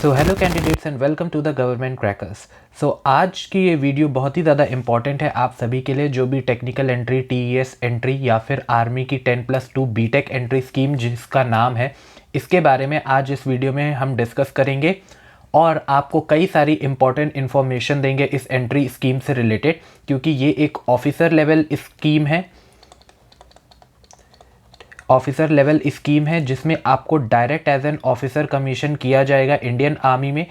So hello candidates and welcome to the government crackers. आज की ये वीडियो बहुत ही ज़्यादा इंपॉर्टेंट है आप सभी के लिए जो भी टेक्निकल एंट्री, टीईएस एंट्री या फिर आर्मी की 10+2 बीटेक एंट्री स्कीम जिसका नाम है, इसके बारे में आज इस वीडियो में हम डिस्कस करेंगे और आपको कई सारी इंपॉर्टेंट इन्फॉर्मेशन देंगे इस एंट्री स्कीम से रिलेटेड, क्योंकि ये एक ऑफिसर लेवल स्कीम है जिसमें आपको direct as an officer commission किया जाएगा इंडियन आर्मी में।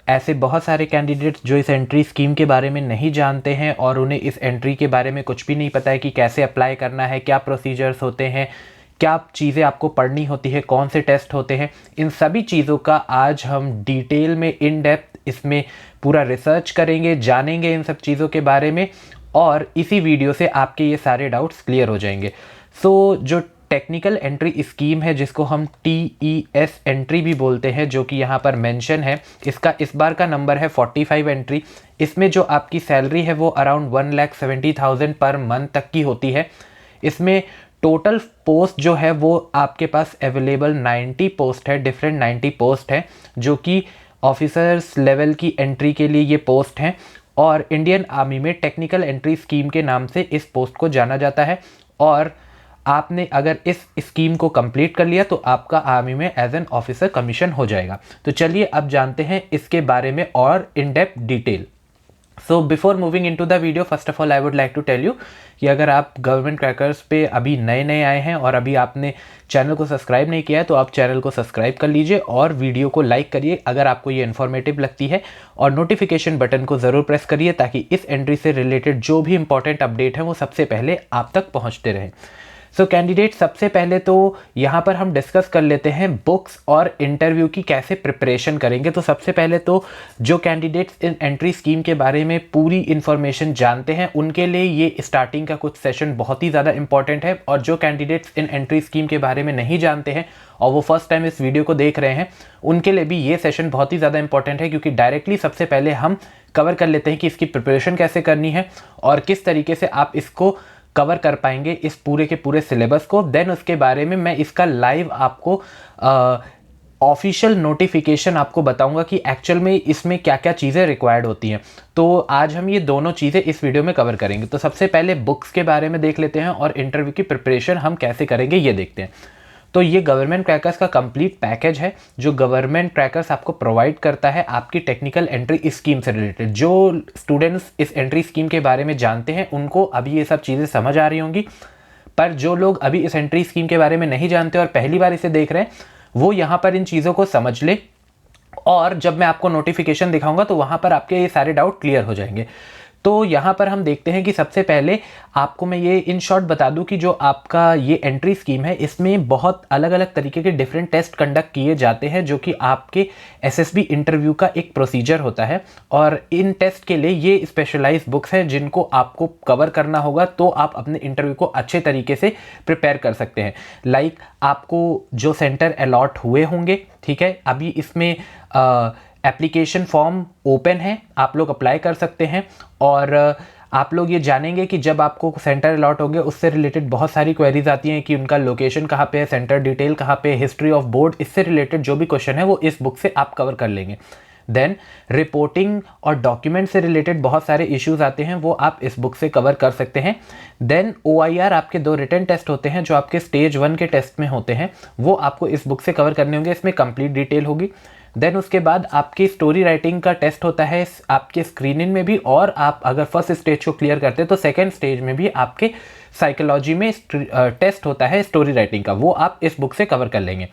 ऐसे बहुत सारे कैंडिडेट्स जो इस एंट्री स्कीम के बारे में नहीं जानते हैं और उन्हें इस एंट्री के बारे में कुछ भी नहीं पता है कि कैसे अप्लाई करना है, क्या प्रोसीजर्स होते हैं, क्या चीज़ें आपको पढ़नी होती है, कौन से टेस्ट होते हैं, इन सभी चीज़ों का आज हम डिटेल में इन डेप्थ इसमें पूरा रिसर्च करेंगे, जानेंगे इन सब चीज़ों के बारे में और इसी वीडियो से आपके ये सारे डाउट्स क्लियर हो जाएंगे। जो टेक्निकल एंट्री स्कीम है जिसको हम टीईएस एंट्री भी बोलते हैं, जो कि यहाँ पर मेंशन है, इसका इस बार का नंबर है 45 एंट्री। इसमें जो आपकी सैलरी है वो अराउंड 1,70,000 पर मंथ तक की होती है। इसमें टोटल पोस्ट जो है वो आपके पास अवेलेबल 90 पोस्ट है, डिफरेंट 90 पोस्ट है, जो कि ऑफिसर्स लेवल की एंट्री के लिए ये पोस्ट हैं और इंडियन आर्मी में टेक्निकल एंट्री स्कीम के नाम से इस पोस्ट को जाना जाता है। और आपने अगर इस स्कीम को कंप्लीट कर लिया तो आपका आर्मी में एज एन ऑफिसर कमीशन हो जाएगा। तो चलिए अब जानते हैं इसके बारे में और in depth detail. Before moving into the video, first of all I would like to tell you कि अगर आप गवर्नमेंट क्रैकर्स पे अभी नए आए हैं और अभी आपने चैनल को सब्सक्राइब नहीं किया है तो आप चैनल को सब्सक्राइब कर लीजिए और वीडियो को लाइक करिए अगर आपको ये इन्फॉर्मेटिव लगती है, और नोटिफिकेशन बटन को ज़रूर प्रेस करिए ताकि इस एंट्री से रिलेटेड जो भी इंपॉर्टेंट अपडेट है वो सबसे पहले आप तक पहुँचते रहें। कैंडिडेट, सबसे पहले तो यहाँ पर हम डिस्कस कर लेते हैं बुक्स और इंटरव्यू की कैसे प्रिपरेशन करेंगे। तो सबसे पहले तो जो कैंडिडेट्स इन एंट्री स्कीम के बारे में पूरी इन्फॉर्मेशन जानते हैं उनके लिए ये स्टार्टिंग का कुछ सेशन बहुत ही ज़्यादा इंपॉर्टेंट है, और जो कैंडिडेट्स इन एंट्री स्कीम के बारे में नहीं जानते हैं और वो फर्स्ट टाइम इस वीडियो को देख रहे हैं उनके लिए भी ये सेशन बहुत ही ज़्यादा इंपॉर्टेंट है, क्योंकि डायरेक्टली सबसे पहले हम कवर कर लेते हैं कि इसकी प्रिपरेशन कैसे करनी है और किस तरीके से आप इसको कवर कर पाएंगे इस पूरे के पूरे सिलेबस को। देन उसके बारे में मैं इसका लाइव आपको ऑफिशियल नोटिफिकेशन आपको बताऊंगा कि एक्चुअल में इसमें क्या क्या चीज़ें रिक्वायर्ड होती हैं। तो आज हम ये दोनों चीज़ें इस वीडियो में कवर करेंगे। तो सबसे पहले बुक्स के बारे में देख लेते हैं और इंटरव्यू की प्रिपरेशन हम कैसे करेंगे ये देखते हैं। तो ये गवर्नमेंट क्रैकर्स का कंप्लीट पैकेज है जो गवर्नमेंट क्रैकर्स आपको प्रोवाइड करता है आपकी टेक्निकल एंट्री स्कीम से रिलेटेड। जो स्टूडेंट्स इस एंट्री स्कीम के बारे में जानते हैं उनको अभी ये सब चीज़ें समझ आ रही होंगी, पर जो लोग अभी इस एंट्री स्कीम के बारे में नहीं जानते और पहली बार इसे देख रहे हैं वो यहाँ पर इन चीज़ों को समझ ले, और जब मैं आपको नोटिफिकेशन दिखाऊंगा तो वहाँ पर आपके ये सारे डाउट क्लियर हो जाएंगे। तो यहाँ पर हम देखते हैं कि सबसे पहले आपको मैं ये इन शॉर्ट बता दूं कि जो आपका ये एंट्री स्कीम है इसमें बहुत अलग अलग तरीके के डिफरेंट टेस्ट कंडक्ट किए जाते हैं, जो कि आपके एसएसबी इंटरव्यू का एक प्रोसीजर होता है। और इन टेस्ट के लिए ये स्पेशलाइज्ड बुक्स हैं जिनको आपको कवर करना होगा तो आप अपने इंटरव्यू को अच्छे तरीके से प्रिपेयर कर सकते हैं। लाइक आपको जो सेंटर अलॉट हुए होंगे, ठीक है, अभी इसमें एप्लीकेशन फॉर्म ओपन है, आप लोग अप्लाई कर सकते हैं। और आप लोग ये जानेंगे कि जब आपको सेंटर अलॉट होंगे उससे रिलेटेड बहुत सारी क्वेरीज आती हैं कि उनका लोकेशन कहाँ पे है, सेंटर डिटेल कहाँ पे, हिस्ट्री ऑफ बोर्ड, इससे रिलेटेड जो भी क्वेश्चन है वो इस बुक से आप कवर कर लेंगे। देन रिपोर्टिंग और डॉक्यूमेंट से रिलेटेड बहुत सारे इश्यूज आते हैं वो आप इस बुक से कवर कर सकते हैं। देन OIR आपके 2 रिटन टेस्ट होते हैं जो आपके स्टेज 1 के टेस्ट में होते हैं, वो आपको इस बुक से कवर करने होंगे, इसमें कंप्लीट डिटेल होगी। देन उसके बाद आपकी स्टोरी राइटिंग का टेस्ट होता है आपके स्क्रीनिंग में भी, और आप अगर फर्स्ट स्टेज को क्लियर करते हैं तो सेकेंड स्टेज में भी आपके साइकोलॉजी में टेस्ट होता है स्टोरी राइटिंग का, वो आप इस बुक से कवर कर लेंगे।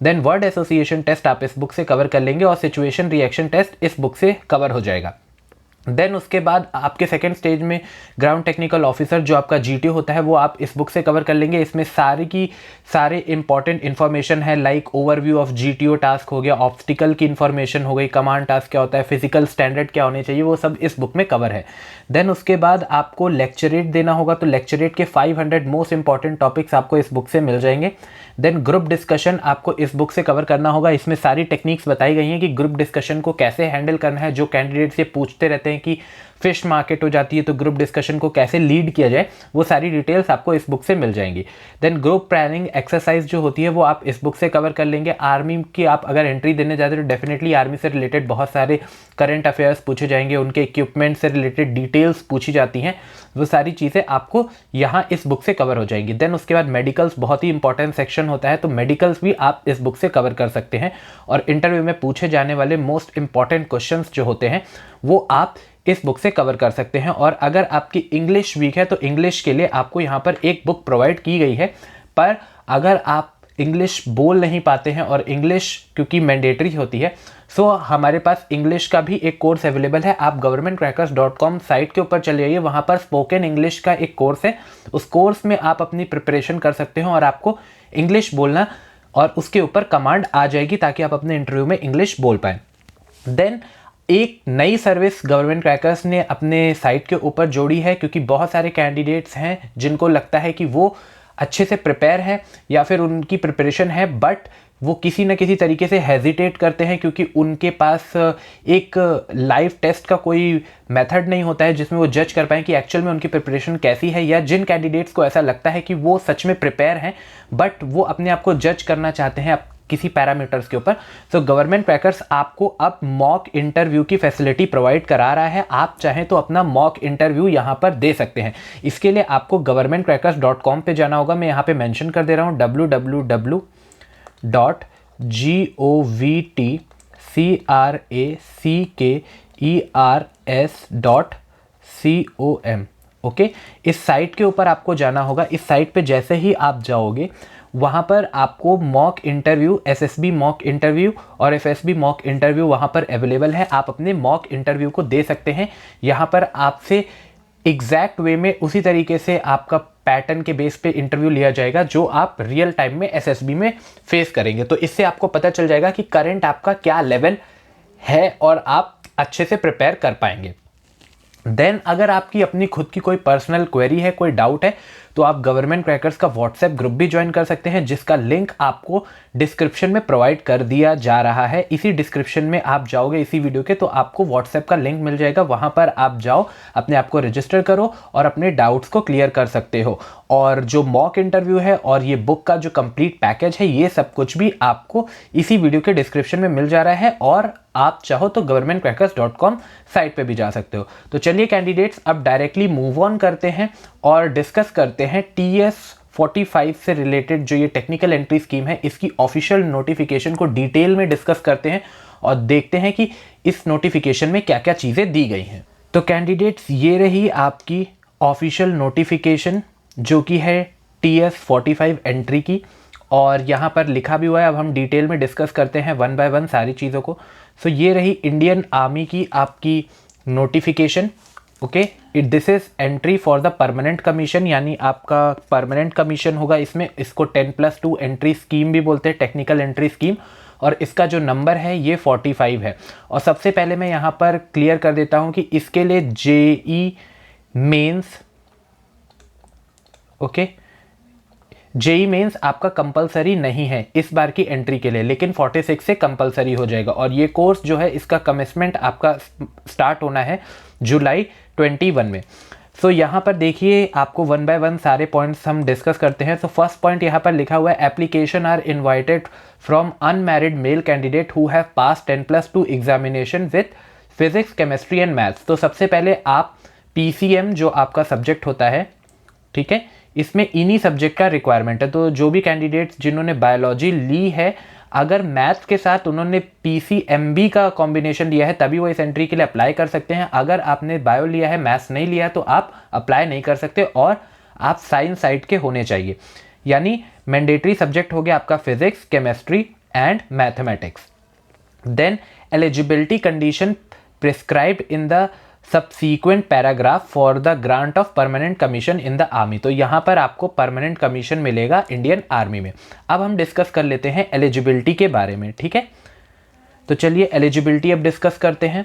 देन वर्ड एसोसिएशन टेस्ट आप इस बुक से कवर कर लेंगे और सिचुएशन रिएक्शन टेस्ट इस बुक से कवर हो जाएगा। देन उसके बाद आपके सेकेंड स्टेज में ग्राउंड टेक्निकल ऑफिसर जो आपका GTO होता है वो आप इस बुक से कवर कर लेंगे। इसमें सारे इंपॉर्टेंट इन्फॉर्मेशन है, like overview of GTO task हो गया, ऑब्स्टिकल की इन्फॉर्मेशन हो गई, कमांड टास्क क्या होता है, फिजिकल स्टैंडर्ड क्या होने चाहिए, वो सब इस बुक में कवर है। देन उसके बाद आपको लेक्चरेट देना होगा, तो लेक्चरेट के 500 मोस्ट इंपॉर्टेंट टॉपिक्स आपको इस बुक से मिल जाएंगे। देन ग्रुप डिस्कशन आपको इस बुक से कवर करना होगा, इसमें सारी टेक्निक्स बताई गई हैं कि ग्रुप डिस्कशन को कैसे हैंडल करना है। जो कैंडिडेट्स ये पूछते रहते हैं कि फिश मार्केट हो जाती है, तो ग्रुप डिस्कशन को कैसे लीड किया जाए वो सारी डिटेल्स आपको इस बुक से मिल जाएंगी। देन ग्रुप प्लानिंग एक्सरसाइज जो होती है वो आप इस बुक से कवर कर लेंगे। आर्मी की आप अगर एंट्री देने जाते हो तो डेफिनेटली आर्मी से रिलेटेड बहुत सारे करंट अफेयर्स पूछे जाएंगे, उनके इक्विपमेंट से रिलेटेड डिटेल्स पूछी जाती हैं, वो सारी चीज़ें आपको यहाँ इस बुक से कवर हो जाएगी। देन उसके बाद मेडिकल्स बहुत ही इंपॉर्टेंट सेक्शन होता है, तो मेडिकल्स भी आप इस बुक से कवर कर सकते हैं और इंटरव्यू में पूछे जाने वाले मोस्ट इंपॉर्टेंट क्वेश्चंस जो होते हैं वो आप इस बुक से कवर कर सकते हैं। और अगर आपकी इंग्लिश वीक है तो इंग्लिश के लिए आपको यहाँ पर एक बुक प्रोवाइड की गई है, पर अगर आप इंग्लिश बोल नहीं पाते हैं और इंग्लिश क्योंकि मैंडेटरी होती है, सो हमारे पास इंग्लिश का भी एक कोर्स अवेलेबल है। आप governmentcrackers.com साइट के ऊपर चले जाइए, वहाँ पर स्पोकन इंग्लिश का एक कोर्स है, उस कोर्स में आप अपनी प्रिपरेशन कर सकते हो और आपको इंग्लिश बोलना और उसके ऊपर कमांड आ जाएगी ताकि आप अपने इंटरव्यू में इंग्लिश बोल पाएँ। देन एक नई सर्विस गवर्नमेंट क्रैकर्स ने अपने साइट के ऊपर जोड़ी है, क्योंकि बहुत सारे कैंडिडेट्स हैं जिनको लगता है कि वो अच्छे से प्रिपेयर है या फिर उनकी प्रिपरेशन है, बट वो किसी न किसी तरीके से हेजिटेट करते हैं क्योंकि उनके पास एक लाइव टेस्ट का कोई मेथड नहीं होता है जिसमें वो जज कर पाएँ कि एक्चुअल में उनकी प्रिपरेशन कैसी है। या जिन कैंडिडेट्स को ऐसा लगता है कि वो सच में प्रिपेयर हैं बट वो अपने आप को जज करना चाहते हैं किसी पैरामीटर्स के ऊपर, तो गवर्नमेंट क्रैकर्स आपको अब मॉक इंटरव्यू की फैसिलिटी प्रोवाइड करा रहा है। आप चाहें तो अपना मॉक इंटरव्यू यहाँ पर दे सकते हैं। इसके लिए आपको governmentcrackers.com पे जाना होगा। मैं यहाँ पे मेंशन कर दे रहा हूँ www.govtcrackers.com। ओके, इस साइट के ऊपर आपको जाना होगा। इस साइट पे जैसे ही आप जाओगे वहाँ पर आपको mock interview, SSB mock interview और एफएसबी मॉक इंटरव्यू वहाँ पर अवेलेबल है। आप अपने मॉक इंटरव्यू को दे सकते हैं। यहाँ पर आपसे एग्जैक्ट वे में उसी तरीके से आपका पैटर्न के बेस पे इंटरव्यू लिया जाएगा जो आप रियल टाइम में एसएसबी में फेस करेंगे। तो इससे आपको पता चल जाएगा कि करंट आपका क्या लेवल है और आप अच्छे से प्रिपेयर कर पाएंगे। देन अगर आपकी अपनी खुद की कोई पर्सनल क्वेरी है, कोई डाउट है, तो आप गवर्नमेंट क्रैकर्स का व्हाट्सएप ग्रुप भी ज्वाइन कर सकते हैं, जिसका लिंक आपको डिस्क्रिप्शन में प्रोवाइड कर दिया जा रहा है। इसी डिस्क्रिप्शन में आप जाओगे इसी वीडियो के तो आपको व्हाट्सएप का लिंक मिल जाएगा, वहाँ पर आप जाओ, अपने आप को रजिस्टर करो और अपने डाउट्स को क्लियर कर सकते हो। और जो मॉक इंटरव्यू है और ये बुक का जो कंप्लीट पैकेज है, ये सब कुछ भी आपको इसी वीडियो के डिस्क्रिप्शन में मिल जा रहा है और आप चाहो तो governmentcrackers.com साइट पे भी जा सकते हो। तो चलिए कैंडिडेट्स, अब डायरेक्टली मूव ऑन करते हैं और डिस्कस करते हैं TS45 से रिलेटेड जो ये टेक्निकल एंट्री स्कीम है, इसकी ऑफिशियल नोटिफिकेशन को डिटेल में डिस्कस करते हैं और देखते हैं कि इस नोटिफिकेशन में क्या क्या चीज़ें दी गई हैं। तो कैंडिडेट्स, ये रही आपकी ऑफिशियल नोटिफिकेशन जो कि है TS45 एंट्री की, और यहाँ पर लिखा भी हुआ है। अब हम डिटेल में डिस्कस करते हैं वन बाय वन सारी चीज़ों को। सो ये रही इंडियन आर्मी की आपकी notification. Okay, this is entry for the permanent commission, यानी आपका परमानेंट कमीशन होगा इसमें। इसको 10+2 एंट्री स्कीम भी बोलते हैं, टेक्निकल एंट्री स्कीम, और इसका जो नंबर है ये 45 है। और सबसे पहले मैं यहाँ पर क्लियर कर देता हूँ कि इसके लिए JEE Mains, okay, JEE Mains आपका कंपलसरी नहीं है इस बार की एंट्री के लिए, लेकिन 46 से कंपलसरी हो जाएगा। और ये कोर्स जो है इसका कमिटमेंट आपका स्टार्ट होना है जुलाई 21 में। सो यहाँ पर देखिए, आपको वन बाय वन सारे पॉइंट्स हम डिस्कस करते हैं। सो फर्स्ट पॉइंट यहाँ पर लिखा हुआ है, application are invited from unmarried male candidate who have pass 10+2 examination with physics, chemistry and maths. तो सबसे पहले आप PCM जो आपका सब्जेक्ट होता है, ठीक है, इसमें इन्हीं सब्जेक्ट का रिक्वायरमेंट है। तो जो भी कैंडिडेट्स जिन्होंने बायोलॉजी ली है, अगर मैथ्स के साथ उन्होंने PCMB का कॉम्बिनेशन लिया है तभी वो इस एंट्री के लिए अप्लाई कर सकते हैं। अगर आपने बायो लिया है, मैथ्स नहीं लिया है, तो आप अप्लाई नहीं कर सकते और आप साइंस साइड के होने चाहिए। यानी मैंडेटरी सब्जेक्ट हो गया आपका physics, chemistry and mathematics. Then eligibility condition prescribed in the subsequent paragraph for the grant of permanent commission in the army. तो यहाँ पर आपको परमानेंट कमीशन मिलेगा इंडियन आर्मी में। अब हम डिस्कस कर लेते हैं एलिजिबिलिटी के बारे में, ठीक है। तो चलिए एलिजिबिलिटी अब डिस्कस करते हैं।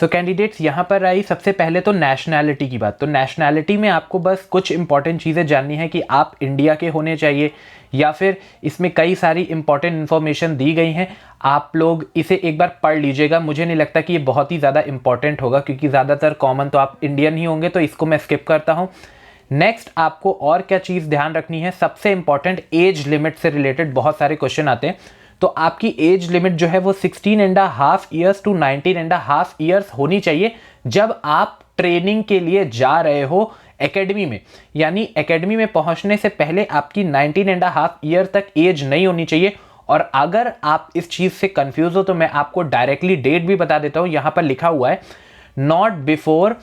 सो कैंडिडेट्स यहाँ पर आई सबसे पहले तो नेशनैलिटी की बात। तो नेशनैलिटी में आपको बस कुछ इंपॉर्टेंट चीज़ें जाननी है कि आप इंडिया के होने चाहिए, या फिर इसमें कई सारी इंपॉर्टेंट इन्फॉर्मेशन दी गई हैं, आप लोग इसे एक बार पढ़ लीजिएगा। मुझे नहीं लगता कि ये बहुत ही ज़्यादा इंपॉर्टेंट होगा, क्योंकि ज़्यादातर कॉमन तो आप इंडियन ही होंगे, तो इसको मैं स्किप करता हूँ। नेक्स्ट आपको और क्या चीज़ ध्यान रखनी है, सबसे इंपॉर्टेंट एज लिमिट से रिलेटेड बहुत सारे क्वेश्चन आते हैं। तो आपकी एज लिमिट जो है वो 16.5 ईयर्स टू 19.5 ईयर्स होनी चाहिए जब आप ट्रेनिंग के लिए जा रहे हो एकेडमी में। यानी एकेडमी में पहुंचने से पहले आपकी 19.5 ईयर तक एज नहीं होनी चाहिए। और अगर आप इस चीज़ से कंफ्यूज हो तो मैं आपको डायरेक्टली डेट भी बता देता हूं। यहां पर लिखा हुआ है not before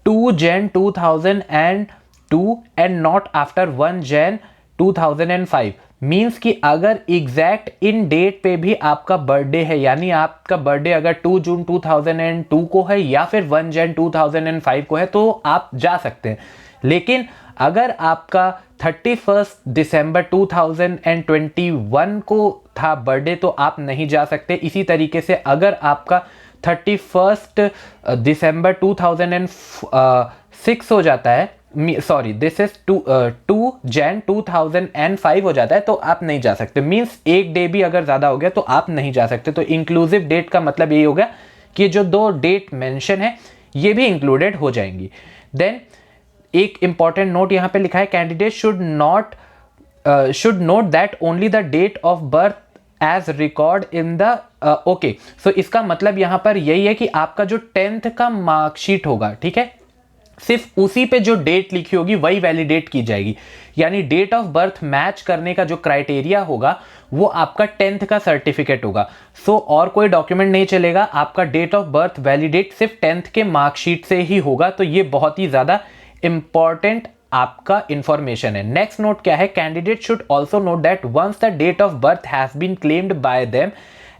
2 Jan 2002 and not after 1 Jan 2005। Means कि अगर एग्जैक्ट इन डेट पे भी आपका बर्थडे है, यानी आपका बर्थडे अगर 2 जून 2002 को है या फिर 1 Jan 2005 को है, तो आप जा सकते हैं। लेकिन अगर आपका 31 दिसंबर 2021 को था बर्थडे तो आप नहीं जा सकते। इसी तरीके से अगर आपका 31 दिसंबर 2006 हो जाता है, सॉरी दिस इज 2 Jan 2005 हो जाता है, तो आप नहीं जा सकते। मीन्स एक डे भी अगर ज़्यादा हो गया तो आप नहीं जा सकते। तो इंक्लूसिव डेट का मतलब यही हो गया कि जो 2 डेट मेंशन है ये भी इंक्लूडेड हो जाएंगी। देन एक इंपॉर्टेंट नोट यहाँ पे लिखा है, candidate should note that only the date of birth as record in the okay. So इसका मतलब यहाँ पर यही है कि आपका जो 10th का मार्कशीट होगा, ठीक है, सिर्फ उसी पे जो डेट लिखी होगी वही वैलिडेट की जाएगी। यानी डेट ऑफ बर्थ मैच करने का जो क्राइटेरिया होगा वो आपका 10th का सर्टिफिकेट होगा। सो और कोई डॉक्यूमेंट नहीं चलेगा, आपका डेट ऑफ बर्थ वैलिडेट सिर्फ 10th के मार्कशीट से ही होगा। तो ये बहुत ही ज़्यादा इंपॉर्टेंट आपका इंफॉर्मेशन है। नेक्स्ट नोट क्या है, candidate should also note that once the date of birth has been claimed by them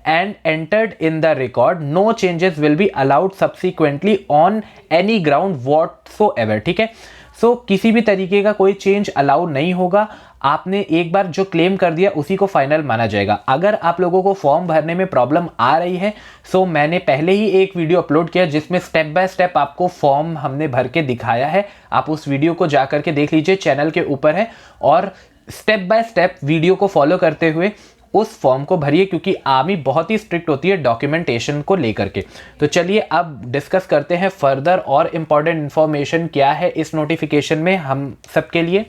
and entered in the record, no changes will be allowed subsequently on any ground whatsoever। ठीक है, सो किसी भी तरीके का कोई change allow नहीं होगा। आपने एक बार जो क्लेम कर दिया उसी को फाइनल माना जाएगा। अगर आप लोगों को फॉर्म भरने में प्रॉब्लम आ रही है, सो मैंने पहले ही एक वीडियो अपलोड किया जिसमें स्टेप बाय स्टेप आपको फॉर्म हमने भर के दिखाया है। आप उस वीडियो को जा करके देख लीजिए, चैनल के ऊपर है। और स्टेप बाय स्टेप वीडियो को फॉलो करते हुए उस फॉर्म को भरिए, क्योंकि आर्मी बहुत ही स्ट्रिक्ट होती है डॉक्यूमेंटेशन को लेकर के। तो चलिए अब डिस्कस करते हैं फर्दर और इम्पॉर्टेंट इन्फॉर्मेशन क्या है इस नोटिफिकेशन में हम सबके लिए।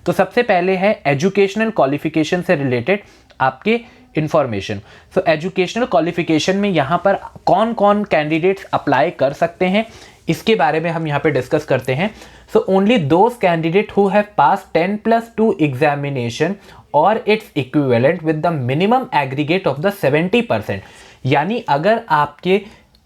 तो सबसे पहले है एजुकेशनल क्वालिफिकेशन से रिलेटेड आपके इंफॉर्मेशन। सो एजुकेशनल क्वालिफिकेशन में यहाँ पर कौन कौन कैंडिडेट्स अप्लाई कर सकते हैं इसके बारे में हम यहाँ पे डिस्कस करते हैं। So only those candidate who have pass 10+2 examination और its equivalent with the minimum aggregate of the 70%। यानी अगर आपके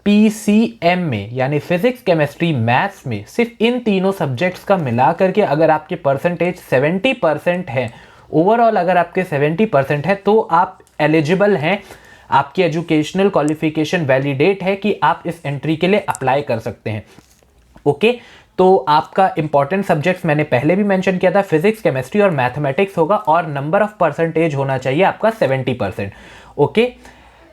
PCM में यानी फिजिक्स केमिस्ट्री मैथ्स में सिर्फ इन तीनों सब्जेक्ट्स का मिला करके अगर आपके परसेंटेज 70% है, ओवरऑल अगर आपके 70% है, तो आप एलिजिबल हैं, आपकी एजुकेशनल क्वालिफिकेशन वैलिडेट है कि आप इस एंट्री के लिए अप्लाई कर सकते हैं। ओके, तो आपका इंपॉर्टेंट सब्जेक्ट्स मैंने पहले भी मेंशन किया था, फिजिक्स केमिस्ट्री और मैथमेटिक्स होगा, और नंबर ऑफ परसेंटेज होना चाहिए आपका 70%। ओके,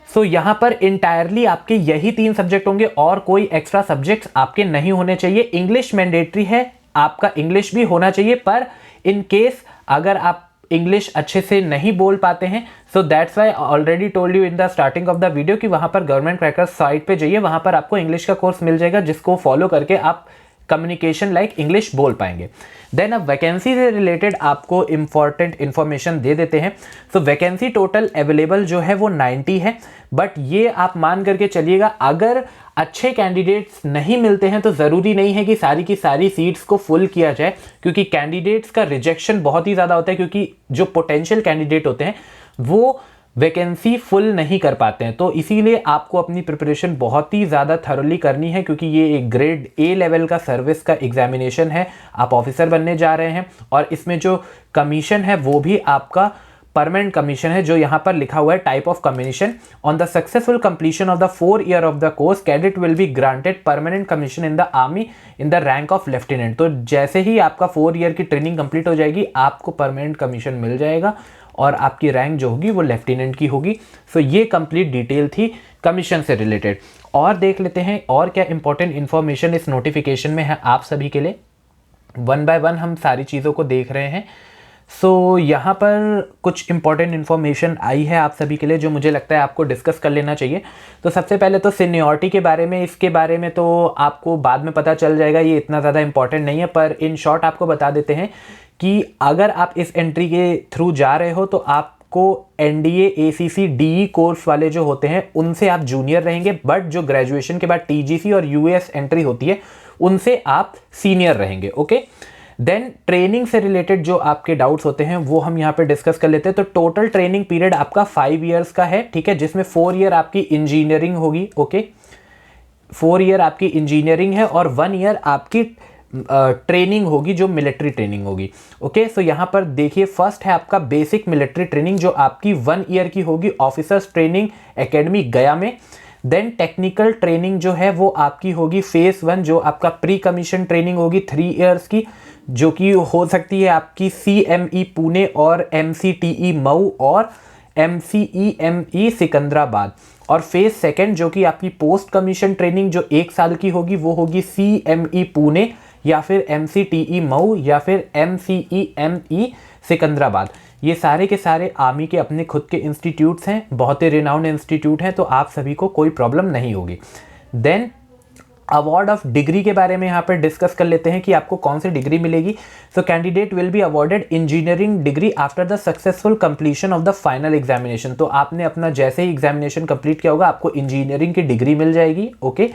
सो यहाँ पर इंटायरली आपके यही 3 सब्जेक्ट होंगे और कोई एक्स्ट्रा सब्जेक्ट्स आपके नहीं होने चाहिए। इंग्लिश मैंडेटरी है, आपका इंग्लिश भी होना चाहिए, पर इन केस अगर आप इंग्लिश अच्छे से नहीं बोल पाते हैं, so that's why already told you in the starting of the video कि वहाँ पर गवर्नमेंट क्रैकर्स साइट पे जाइए, वहाँ पर आपको इंग्लिश का कोर्स मिल जाएगा जिसको फॉलो करके आप कम्युनिकेशन लाइक इंग्लिश बोल पाएंगे। देन अब वैकेंसी से रिलेटेड आपको इंपॉर्टेंट इन्फॉर्मेशन दे देते हैं। सो वैकेंसी टोटल अवेलेबल जो है वो 90 है, बट ये आप मान करके चलिएगा अगर अच्छे कैंडिडेट्स नहीं मिलते हैं तो ज़रूरी नहीं है कि सारी की सारी सीट्स को फुल किया जाए, क्योंकि कैंडिडेट्स का रिजेक्शन बहुत ही ज़्यादा होता है, क्योंकि जो पोटेंशियल कैंडिडेट होते हैं वो वैकेंसी फुल नहीं कर पाते हैं। तो इसीलिए आपको अपनी प्रिपरेशन बहुत ही ज़्यादा थरोली करनी है, क्योंकि ये एक ग्रेड A लेवल का सर्विस का एग्जामिनेशन है, आप ऑफिसर बनने जा रहे हैं, और इसमें जो कमीशन है वो भी आपका परमानेंट कमीशन है, जो यहाँ पर लिखा हुआ है type of commission. On the successful completion of the 4 year of the course cadet will be granted permanent commission in the army in the rank of lieutenant. तो जैसे ही आपका 4 ईयर की ट्रेनिंग कंप्लीट हो जाएगी आपको परमानेंट कमीशन मिल जाएगा और आपकी रैंक जो होगी वो लेफ्टिनेंट की होगी। सो ये कंप्लीट डिटेल थी कमीशन से रिलेटेड। और देख लेते हैं और क्या इंपॉर्टेंट इन्फॉर्मेशन इस नोटिफिकेशन में है आप सभी के लिए। वन बाय वन हम सारी चीज़ों को देख रहे हैं। यहाँ पर कुछ इंपॉर्टेंट इन्फॉर्मेशन आई है आप सभी के लिए जो मुझे लगता है आपको डिस्कस कर लेना चाहिए। तो सबसे पहले तो सीनियरिटी के बारे में, इसके बारे में तो आपको बाद में पता चल जाएगा, ये इतना ज़्यादा इंपॉर्टेंट नहीं है, पर इन शॉर्ट आपको बता देते हैं कि अगर आप इस एंट्री के थ्रू जा रहे हो तो आपको NDA ACC DE कोर्स वाले जो होते हैं उनसे आप जूनियर रहेंगे, बट जो ग्रेजुएशन के बाद TGC और US एंट्री होती है उनसे आप सीनियर रहेंगे। ओके, देन ट्रेनिंग से रिलेटेड जो आपके डाउट्स होते हैं वो हम यहाँ पे डिस्कस कर लेते हैं। तो टोटल ट्रेनिंग पीरियड आपका 5 ईयर्स का है, ठीक है, जिसमें 4 ईयर आपकी इंजीनियरिंग होगी। ओके, 4 ईयर आपकी इंजीनियरिंग है और 1 ईयर आपकी ट्रेनिंग होगी जो मिलिट्री ट्रेनिंग होगी। ओके, सो यहाँ पर देखिए, फर्स्ट है आपका बेसिक मिलिट्री ट्रेनिंग जो आपकी 1 ईयर की होगी ऑफिसर्स ट्रेनिंग एकेडमी गया में। देन टेक्निकल ट्रेनिंग जो है वो आपकी होगी फेज 1 जो आपका प्री कमीशन ट्रेनिंग होगी 3 ईयर्स की, जो कि हो सकती है आपकी CME पुणे और MCTE मऊ और MCEME सिकंदराबाद। और फेज 2 जो कि आपकी पोस्ट कमीशन ट्रेनिंग जो 1 साल की होगी वो होगी CME पुणे या फिर MCTE मऊ या फिर MCEME सिकंदराबाद। ये सारे के सारे आर्मी के अपने खुद के इंस्टीट्यूट्स हैं, बहुत ही रिनाउंड इंस्टीट्यूट हैं, तो आप सभी को कोई प्रॉब्लम नहीं होगी। देन अवार्ड ऑफ डिग्री के बारे में यहाँ पर डिस्कस कर लेते हैं कि आपको कौन सी डिग्री मिलेगी। So candidate will be awarded engineering degree after the successful completion of the final examination. तो आपने अपना जैसे ही एग्जामिनेशन कंप्लीट किया होगा आपको इंजीनियरिंग की डिग्री मिल जाएगी। Okay,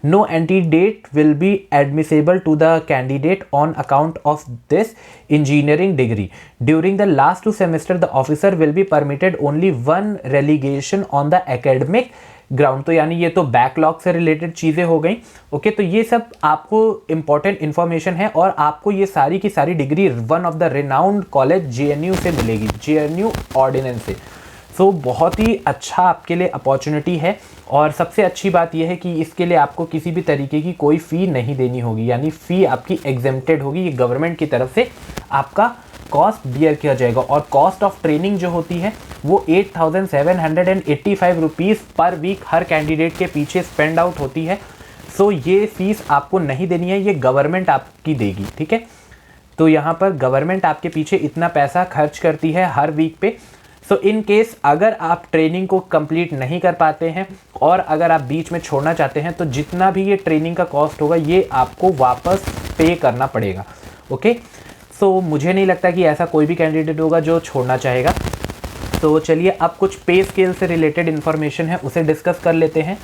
no antedate will be admissible to the candidate on account of this engineering degree. During the last 2 semester the officer will be permitted only 1 relegation on the academic ground. तो यानी ये तो backlog से related चीज़ें हो गई। Okay, तो ये सब आपको इंपॉर्टेंट इन्फॉर्मेशन है और आपको ये सारी की सारी degree one of the renowned college JNU से मिलेगी, JNU ऑर्डिनेंस से। सो बहुत ही अच्छा आपके लिए अपॉर्चुनिटी है और सबसे अच्छी बात यह है कि इसके लिए आपको किसी भी तरीके की कोई फ़ी नहीं देनी होगी, यानी फ़ी आपकी एग्जेम्प्टेड होगी। ये गवर्नमेंट की तरफ से आपका कॉस्ट बियर किया जाएगा और कॉस्ट ऑफ ट्रेनिंग जो होती है वो 8,785 रुपीज़ पर वीक हर कैंडिडेट के पीछे स्पेंड आउट होती है। सो ये फीस आपको नहीं देनी है, ये गवर्नमेंट आपकी देगी, ठीक है। तो यहाँ पर गवर्नमेंट आपके पीछे इतना पैसा खर्च करती है हर वीक पे। सो इन केस अगर आप ट्रेनिंग को कंप्लीट नहीं कर पाते हैं और अगर आप बीच में छोड़ना चाहते हैं तो जितना भी ये ट्रेनिंग का कॉस्ट होगा ये आपको वापस पे करना पड़ेगा। ओके, सो मुझे नहीं लगता कि ऐसा कोई भी कैंडिडेट होगा जो छोड़ना चाहेगा। तो चलिए अब कुछ पे स्केल से रिलेटेड इन्फॉर्मेशन है उसे डिस्कस कर लेते हैं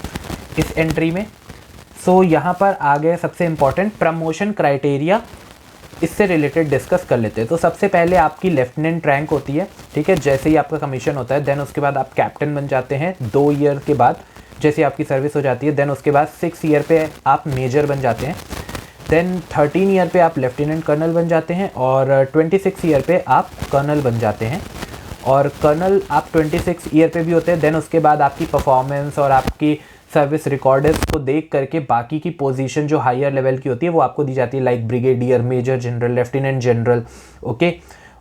इस एंट्री में। सो यहाँ पर आ गए सबसे इम्पॉर्टेंट प्रमोशन क्राइटेरिया, इससे रिलेटेड डिस्कस कर लेते हैं। तो सबसे पहले आपकी लेफ्टिनेंट रैंक होती है, ठीक है, जैसे ही आपका कमीशन होता है। देन उसके बाद आप कैप्टन बन जाते हैं 2 ईयर के बाद, जैसे आपकी सर्विस हो जाती है। देन उसके बाद 6 ईयर पे आप मेजर बन जाते हैं। देन 13 ईयर पे आप लेफ्टिनेंट कर्नल बन जाते हैं और 26 ईयर पे आप कर्नल बन जाते हैं। और कर्नल आप 26 ईयर पे भी होते हैं। देन उसके बाद आपकी परफॉर्मेंस और आपकी सर्विस रिकॉर्ड्स को देख करके बाकी की पोजीशन जो हायर लेवल की होती है वो आपको दी जाती है, like brigadier, major general, lieutenant general. Okay,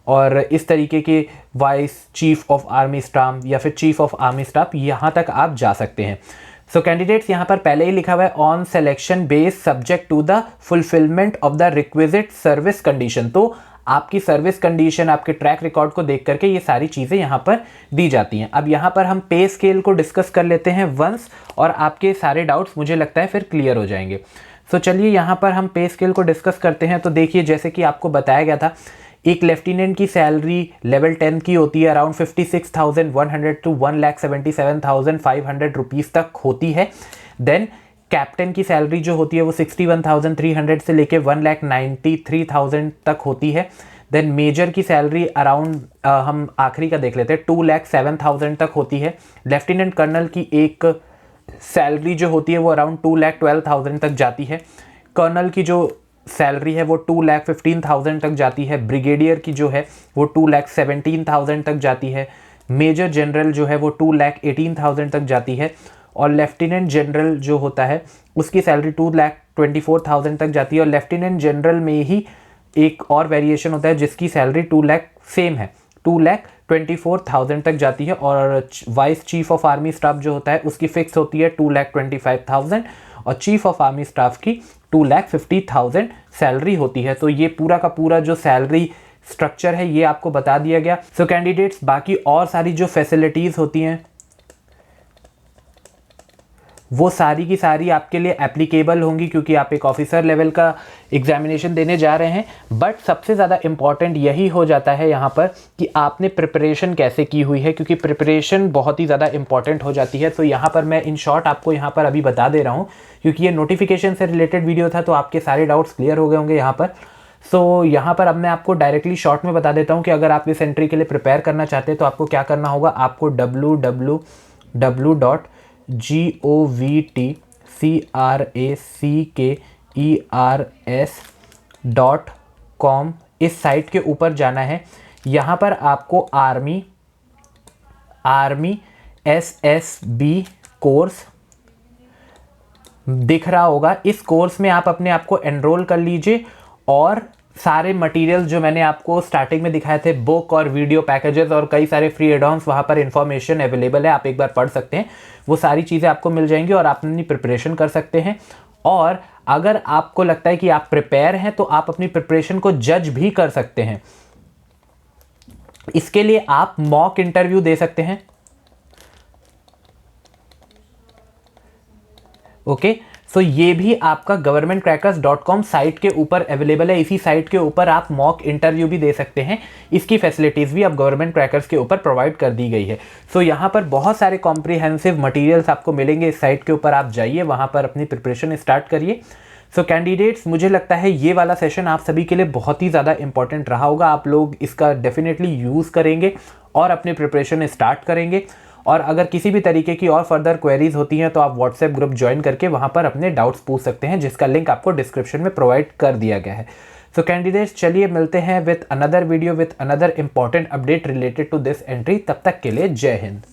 और इस तरीके के vice chief of army staff या फिर चीफ ऑफ आर्मी स्टाफ यहाँ तक आप जा सकते हैं। सो कैंडिडेट्स यहाँ पर पहले ही लिखा हुआ है on selection base subject to the fulfilment of the requisite service condition. तो आपकी सर्विस कंडीशन, आपके ट्रैक रिकॉर्ड को देख करके ये सारी चीज़ें यहाँ पर दी जाती हैं। अब यहाँ पर हम पे स्केल को डिस्कस कर लेते हैं वंस, और आपके सारे डाउट्स मुझे लगता है फिर क्लियर हो जाएंगे। सो चलिए यहाँ पर हम पे स्केल को डिस्कस करते हैं। तो देखिए, जैसे कि आपको बताया गया था, एक लेफ्टिनेंट की सैलरी लेवल 10 की होती है अराउंड 56,100 टू 1,77,500 रुपीज़ तक होती है। देन कैप्टन की सैलरी जो होती है वो 61,300 से लेके 1,93,000 तक होती है। देन मेजर की सैलरी अराउंड हम आखिरी का देख लेते हैं 2,07,000 तक होती है। लेफ्टिनेंट कर्नल की एक सैलरी जो होती है वो अराउंड 2,12,000 तक जाती है। कर्नल की जो सैलरी है वो 2,15,000 तक जाती है। ब्रिगेडियर की जो है वो 2,17,000 तक जाती है। मेजर जनरल जो है वो 2,18,000 तक जाती है। और लेफ्टिनेंट जनरल जो होता है उसकी सैलरी 2,24,000 तक जाती है। और लेफ्टिनेंट जनरल में ही एक और वेरिएशन होता है जिसकी सैलरी 2 लाख सेम है, 24,000 तक जाती है, और vice chief of army staff जो होता है उसकी फिक्स होती है 2,25,000, और चीफ ऑफ आर्मी स्टाफ की 2,50,000 सैलरी होती है। तो ये पूरा का पूरा जो सैलरी स्ट्रक्चर है ये आपको बता दिया गया। सो कैंडिडेट्स, बाकी और सारी जो फैसिलिटीज़ होती हैं वो सारी की सारी आपके लिए एप्लीकेबल होंगी, क्योंकि आप एक ऑफिसर लेवल का एग्जामिनेशन देने जा रहे हैं। बट सबसे ज़्यादा इम्पॉर्टेंट यही हो जाता है यहाँ पर कि आपने प्रिपरेशन कैसे की हुई है, क्योंकि प्रिपरेशन बहुत ही ज़्यादा इंपॉर्टेंट हो जाती है। तो यहाँ पर मैं इन शॉर्ट आपको यहाँ पर अभी बता दे रहा हूँ, क्योंकि ये नोटिफिकेशन से रिलेटेड वीडियो था, तो आपके सारे डाउट्स क्लियर हो गए होंगे यहाँ पर। सो यहाँ पर अब मैं आपको डायरेक्टली शॉर्ट में बता देता हूँ कि अगर आप इस एंट्री के लिए प्रिपेयर करना चाहते हैं तो आपको क्या करना होगा। आपको govtcrackers.com इस साइट के ऊपर जाना है। यहाँ पर आपको आर्मी SSB कोर्स दिख रहा होगा। इस कोर्स में आप अपने आप को एनरोल कर लीजिए, और सारे मटेरियल जो मैंने आपको स्टार्टिंग में दिखाए थे, बुक और वीडियो पैकेजेस और कई सारे फ्री एडॉन्स, वहाँ पर इंफॉर्मेशन अवेलेबल है, आप एक बार पढ़ सकते हैं। वो सारी चीज़ें आपको मिल जाएंगी और आप अपनी प्रिपरेशन कर सकते हैं। और अगर आपको लगता है कि आप प्रिपेयर हैं तो आप अपनी प्रिपरेशन को जज भी कर सकते हैं। इसके लिए आप मॉक इंटरव्यू दे सकते हैं। ओके, सो ये भी आपका governmentcrackers.com साइट के ऊपर अवेलेबल है। इसी साइट के ऊपर आप मॉक इंटरव्यू भी दे सकते हैं। इसकी फैसिलिटीज़ भी अब गवर्नमेंट क्रैकर्स के ऊपर प्रोवाइड कर दी गई है। सो यहाँ पर बहुत सारे कॉम्प्रिहेंसिव मटेरियल्स आपको मिलेंगे। इस साइट के ऊपर आप जाइए, वहाँ पर अपनी प्रिपरेशन स्टार्ट करिए। सो कैंडिडेट्स, मुझे लगता है ये वाला सेशन आप सभी के लिए बहुत ही ज़्यादा इंपॉर्टेंट रहा होगा। आप लोग इसका डेफिनेटली यूज़ करेंगे और अपनी प्रिपरेशन स्टार्ट करेंगे। और अगर किसी भी तरीके की और फर्दर क्वेरीज होती हैं तो आप व्हाट्सएप ग्रुप ज्वाइन करके वहाँ पर अपने डाउट्स पूछ सकते हैं, जिसका लिंक आपको डिस्क्रिप्शन में प्रोवाइड कर दिया गया है। सो कैंडिडेट्स, चलिए मिलते हैं with another video with another important update related to this entry. तब तक के लिए जय हिंद।